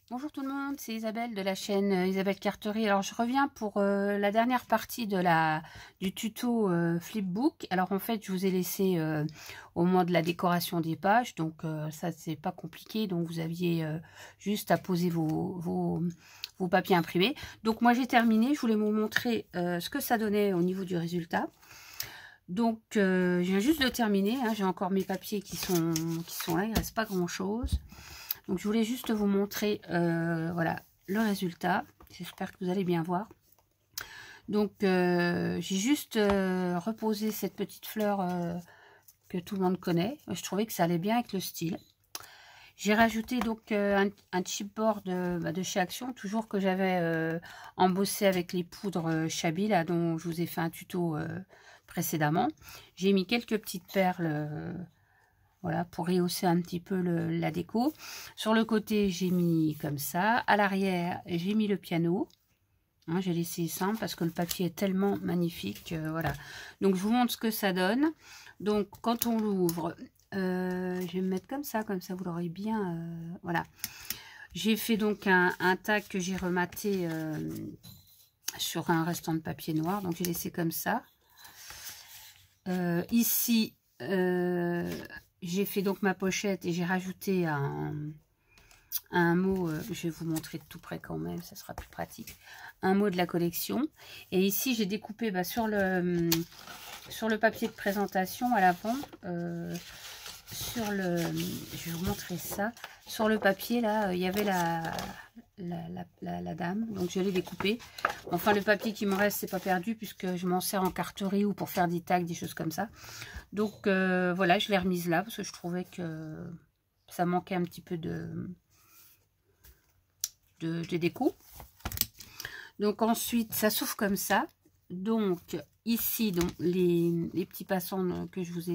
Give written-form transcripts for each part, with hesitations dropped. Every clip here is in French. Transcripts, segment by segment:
Bonjour tout le monde, c'est Isabelle de la chaîne Isabelle Carterie. Alors je reviens pour la dernière partie du tuto flipbook. Alors en fait je vous ai laissé au moment de la décoration des pages, donc ça c'est pas compliqué, donc vous aviez juste à poser vos papiers imprimés. Donc moi j'ai terminé, je voulais vous montrer ce que ça donnait au niveau du résultat. Donc je viens juste de terminer, hein. J'ai encore mes papiers qui sont là, il ne reste pas grand chose. Donc je voulais juste vous montrer voilà le résultat. J'espère que vous allez bien voir. Donc j'ai juste reposé cette petite fleur que tout le monde connaît. Je trouvais que ça allait bien avec le style. J'ai rajouté donc un chipboard de chez Action, toujours que j'avais embossé avec les poudres Chabi, là, dont je vous ai fait un tuto précédemment. J'ai mis quelques petites perles voilà, pour rehausser un petit peu la déco. Sur le côté, j'ai mis comme ça. À l'arrière, j'ai mis le piano. Hein, j'ai laissé simple parce que le papier est tellement magnifique. Voilà. Donc, je vous montre ce que ça donne. Donc, quand on l'ouvre, je vais me mettre comme ça vous l'aurez bien. Voilà. J'ai fait donc un tag que j'ai rematé sur un restant de papier noir. Donc, j'ai laissé comme ça. Ici, j'ai fait donc ma pochette et j'ai rajouté un mot, je vais vous montrer de tout près quand même, ça sera plus pratique, un mot de la collection. Et ici j'ai découpé sur le papier de présentation à l'avant, je vais vous montrer ça, sur le papier là, il y avait la dame, donc je l'ai découpé. Enfin le papier qui me reste c'est pas perdu puisque je m'en sers en carterie ou pour faire des tags, des choses comme ça. Donc voilà, je l'ai remise là parce que je trouvais que ça manquait un petit peu de déco. Donc ensuite ça s'ouvre comme ça. Donc ici donc les petits passants que je vous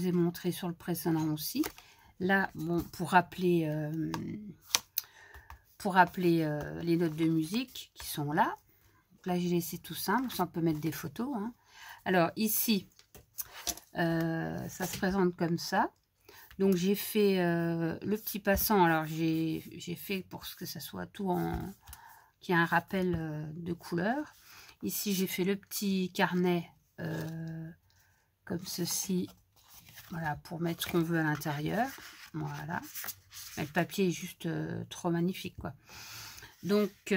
ai montré sur le précédent aussi. Là bon pour rappeler les notes de musique qui sont là. Donc là j'ai laissé tout simple, ça on peut mettre des photos. Hein. Alors ici ça se présente comme ça. Donc j'ai fait le petit passant. Alors j'ai fait pour que ça soit tout qu'il y ait un rappel de couleur. Ici j'ai fait le petit carnet comme ceci. Voilà, pour mettre ce qu'on veut à l'intérieur. Voilà. Le papier est juste trop magnifique, quoi. Donc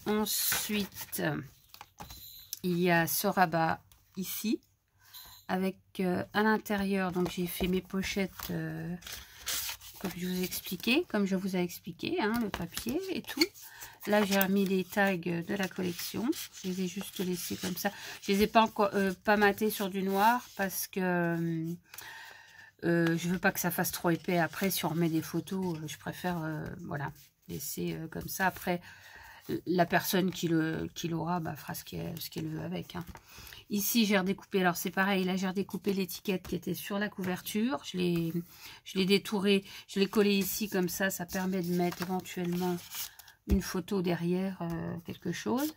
ensuite il y a ce rabat ici avec à l'intérieur, donc j'ai fait mes pochettes comme je vous ai expliqué, hein, le papier et tout. Là j'ai remis les tags de la collection, je les ai juste laissés comme ça. Je les ai pas encore pas matés sur du noir parce que je veux pas que ça fasse trop épais. Après si on remet des photos, je préfère voilà, laisser comme ça. Après la personne qui l'aura fera ce qu'elle veut avec. Hein. Ici, j'ai redécoupé, alors c'est pareil, là j'ai redécoupé l'étiquette qui était sur la couverture. Je l'ai détourée, je l'ai collée ici comme ça permet de mettre éventuellement une photo derrière quelque chose.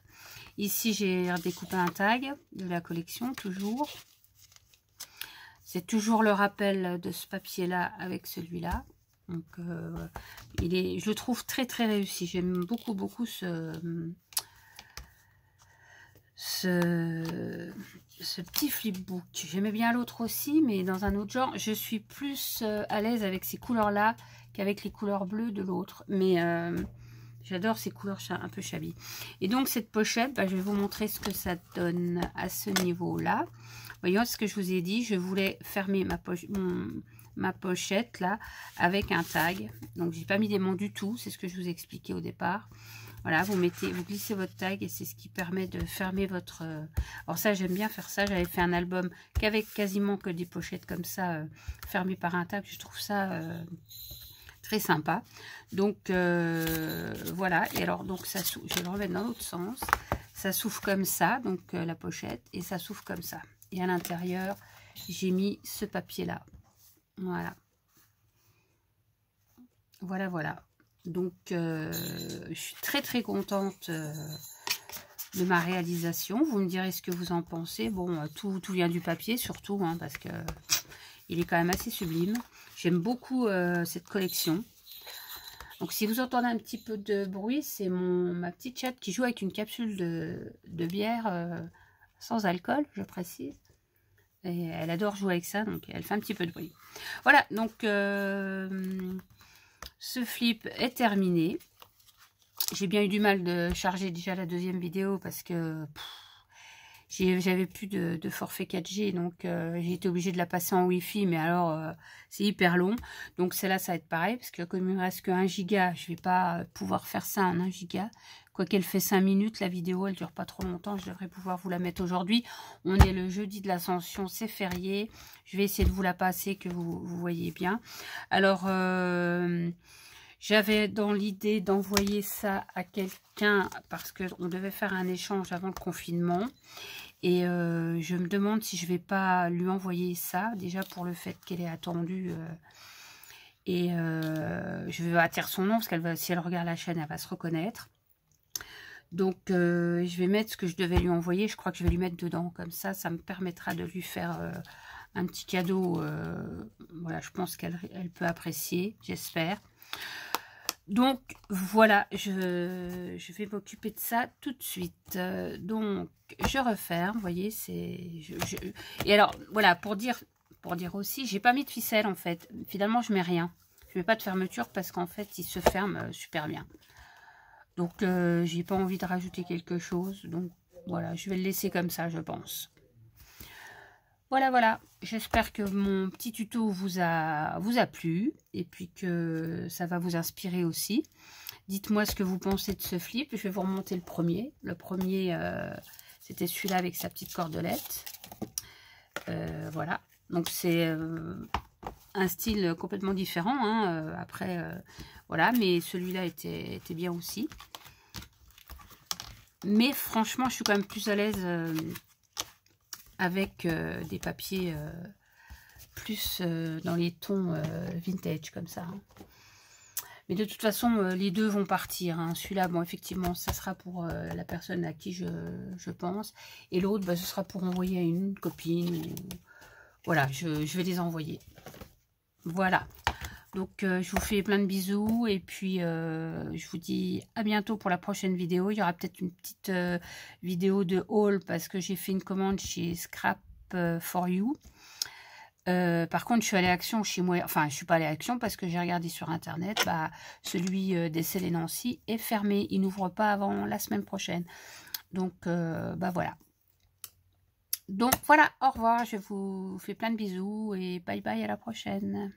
Ici, j'ai redécoupé un tag de la collection, toujours. C'est toujours le rappel de ce papier-là avec celui-là. Donc, je le trouve très très réussi. J'aime beaucoup beaucoup ce petit flipbook. J'aimais bien l'autre aussi, mais dans un autre genre. Je suis plus à l'aise avec ces couleurs-là qu'avec les couleurs bleues de l'autre. Mais j'adore ces couleurs un peu shabby. Et donc, cette pochette, je vais vous montrer ce que ça donne à ce niveau-là. Voyons ce que je vous ai dit. Je voulais fermer ma pochette là avec un tag. Donc, j'ai pas mis d'aimant du tout. C'est ce que je vous ai expliqué au départ. Voilà, vous glissez votre tag et c'est ce qui permet de fermer votre... Alors ça, j'aime bien faire ça. J'avais fait un album qu'avec quasiment que des pochettes comme ça, fermées par un tag. Je trouve ça très sympa. Donc, voilà. Et alors, donc, ça s'ouvre. Je vais le remettre dans l'autre sens. Ça s'ouvre comme ça, donc la pochette. Et ça s'ouvre comme ça. Et à l'intérieur, j'ai mis ce papier-là. Voilà. Voilà, voilà. Donc, je suis très très contente de ma réalisation. Vous me direz ce que vous en pensez. Bon, tout vient du papier surtout, hein, parce que il est quand même assez sublime. J'aime beaucoup cette collection. Donc si vous entendez un petit peu de bruit, c'est ma petite chatte qui joue avec une capsule de bière sans alcool, je précise. Et elle adore jouer avec ça, donc elle fait un petit peu de bruit. Voilà, donc ce flip est terminé. J'ai bien eu du mal de charger déjà la deuxième vidéo parce que j'avais plus de forfait 4G, donc j'ai été obligée de la passer en Wi-Fi, mais alors c'est hyper long. Donc celle-là, ça va être pareil, parce que comme il me reste que 1 giga, je vais pas pouvoir faire ça en 1 giga. Quoi qu'elle fait 5 minutes, la vidéo, elle dure pas trop longtemps, je devrais pouvoir vous la mettre aujourd'hui. On est le jeudi de l'Ascension, c'est férié. Je vais essayer de vous la passer, que vous voyez bien. Alors, j'avais dans l'idée d'envoyer ça à quelqu'un parce qu'on devait faire un échange avant le confinement. Et je me demande si je vais pas lui envoyer ça, déjà pour le fait qu'elle est attendue. Et je vais attirer son nom parce qu'elle si elle regarde la chaîne, elle va se reconnaître. Donc je vais mettre ce que je devais lui envoyer. Je crois que je vais lui mettre dedans. Comme ça me permettra de lui faire un petit cadeau. Voilà, je pense qu'elle peut apprécier, j'espère. Donc voilà, je vais m'occuper de ça tout de suite. Donc je referme, vous voyez, c'est... Et alors voilà, pour dire aussi, j'ai pas mis de ficelle en fait. Finalement, je mets rien. Je mets pas de fermeture parce qu'en fait, il se ferme super bien. Donc j'ai pas envie de rajouter quelque chose. Donc voilà, je vais le laisser comme ça, je pense. Voilà, j'espère que mon petit tuto vous a plu et puis que ça va vous inspirer aussi. Dites-moi ce que vous pensez de ce flip. Je vais vous remonter le premier. Le premier, c'était celui-là avec sa petite cordelette. Voilà, donc c'est un style complètement différent. Hein. Après, voilà, mais celui-là était bien aussi. Mais franchement, je suis quand même plus à l'aise... avec des papiers plus dans les tons vintage comme ça. Hein. Mais de toute façon, les deux vont partir. Hein. Celui-là, bon, effectivement, ça sera pour la personne à qui je pense. Et l'autre, bah, ce sera pour envoyer à une copine. Ou... Voilà, je vais les envoyer. Voilà. Donc, je vous fais plein de bisous. Et puis, je vous dis à bientôt pour la prochaine vidéo. Il y aura peut-être une petite vidéo de haul parce que j'ai fait une commande chez Scrap for You. Par contre, je suis allée à Action chez moi. Enfin, je suis pas allée à Action parce que j'ai regardé sur Internet. Bah, celui d'Essel et Nancy est fermé. Il n'ouvre pas avant la semaine prochaine. Donc, bah voilà. Donc, voilà. Au revoir. Je vous fais plein de bisous et bye bye à la prochaine.